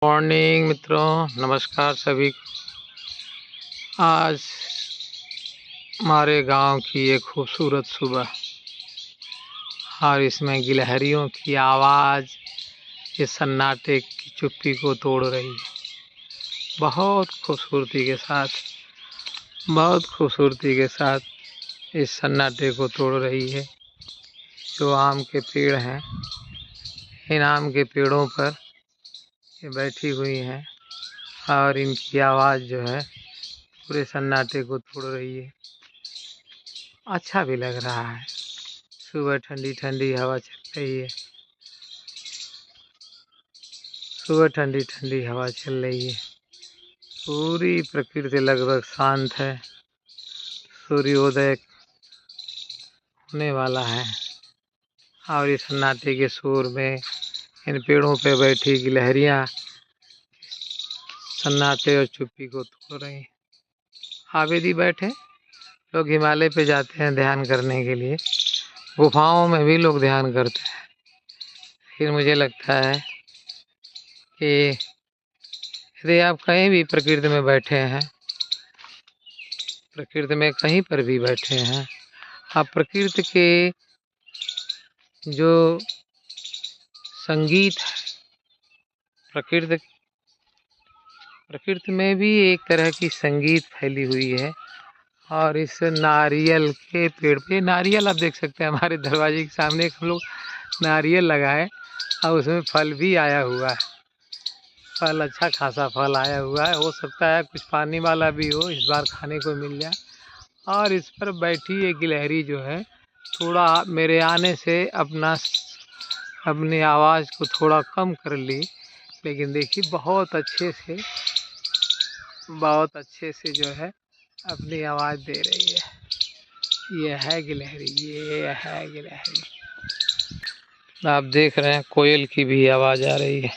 Morning मित्रों, नमस्कार सभी को। आज हमारे गांव की एक खूबसूरत सुबह और इसमें गिलहरियों की आवाज़ इस सन्नाटे की चुप्पी को तोड़ रही है। बहुत खूबसूरती के साथ इस सन्नाटे को तोड़ रही है। जो आम के पेड़ हैं, इन आम के पेड़ों पर ये बैठी हुई हैं और इनकी आवाज़ जो है पूरे सन्नाटे को तोड़ रही है। अच्छा भी लग रहा है। सुबह ठंडी ठंडी हवा चल रही है। पूरी प्रकृति लगभग शांत है। सूर्योदय होने वाला है और इस सन्नाटे के शोर में इन पेड़ों पे बैठी गिलहरियाँ सन्नाटे और चुप्पी को तोड़ रही हैं। आप यदि बैठे, लोग हिमालय पे जाते हैं ध्यान करने के लिए, गुफाओं में भी लोग ध्यान करते हैं। फिर मुझे लगता है कि यदि आप कहीं भी प्रकृति में बैठे हैं, प्रकृति में कहीं पर भी बैठे हैं, आप प्रकृति के जो संगीत है, प्रकृति में भी एक तरह की संगीत फैली हुई है। और इस नारियल के पेड़ पे, नारियल आप देख सकते हैं, हमारे दरवाजे के सामने एक हम लोग नारियल लगाए और उसमें फल भी आया हुआ है। फल अच्छा खासा फल आया हुआ है। हो सकता है कुछ पानी वाला भी हो, इस बार खाने को मिल जाए। और इस पर बैठी एक गिलहरी जो है, थोड़ा मेरे आने से अपनी आवाज़ को थोड़ा कम कर ली, लेकिन देखिए बहुत अच्छे से जो है अपनी आवाज़ दे रही है। ये है गिलहरी। आप देख रहे हैं कोयल की भी आवाज़ आ रही है।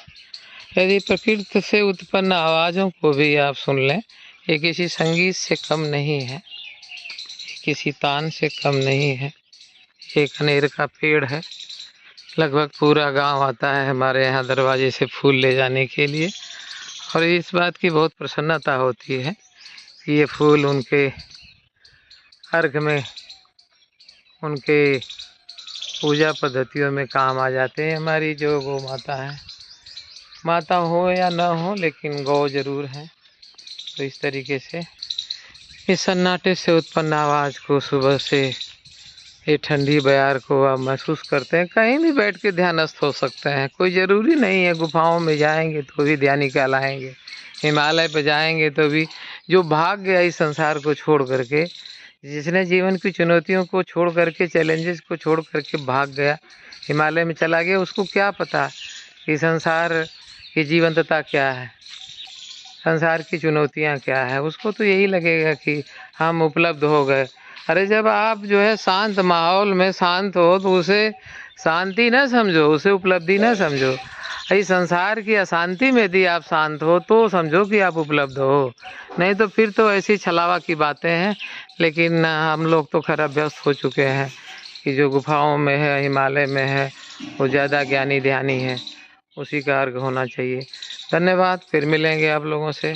यदि प्रकृति से उत्पन्न आवाज़ों को भी आप सुन लें, ये किसी संगीत से कम नहीं है, किसी तान से कम नहीं है। एक कनेर का पेड़ है। लगभग पूरा गांव आता है हमारे यहाँ दरवाजे से फूल ले जाने के लिए, और इस बात की बहुत प्रसन्नता होती है कि ये फूल उनके अर्घ में, उनके पूजा पद्धतियों में काम आ जाते हैं। हमारी जो गौ माता है, माता हो या न हो, लेकिन गौ जरूर है। तो इस तरीके से इस सन्नाटे से उत्पन्न आवाज़ को, सुबह से ये ठंडी बयार को आप महसूस करते हैं। कहीं भी बैठ के ध्यानस्थ हो सकते हैं, कोई ज़रूरी नहीं है गुफाओं में जाएंगे तो भी ध्यानी कहलाएंगे, हिमालय पे जाएंगे तो भी। जो भाग गया इस संसार को छोड़ करके, जिसने जीवन की चुनौतियों को छोड़ करके, चैलेंजेस को छोड़ करके भाग गया, हिमालय में चला गया, उसको क्या पता कि संसार की जीवंतता क्या है, संसार की चुनौतियाँ क्या है। उसको तो यही लगेगा कि हम उपलब्ध हो गए। अरे जब आप जो है शांत माहौल में शांत हो तो उसे शांति न समझो, उसे उपलब्धि न समझो। इस संसार की अशांति में यदि आप शांत हो तो समझो कि आप उपलब्ध हो, नहीं तो फिर तो ऐसी छलावा की बातें हैं। लेकिन हम लोग तो खैर अभ्यस्त हो चुके हैं कि जो गुफाओं में है, हिमालय में है, वो ज़्यादा ज्ञानी ध्यानी है, उसी का अर्घ होना चाहिए। धन्यवाद, फिर मिलेंगे आप लोगों से।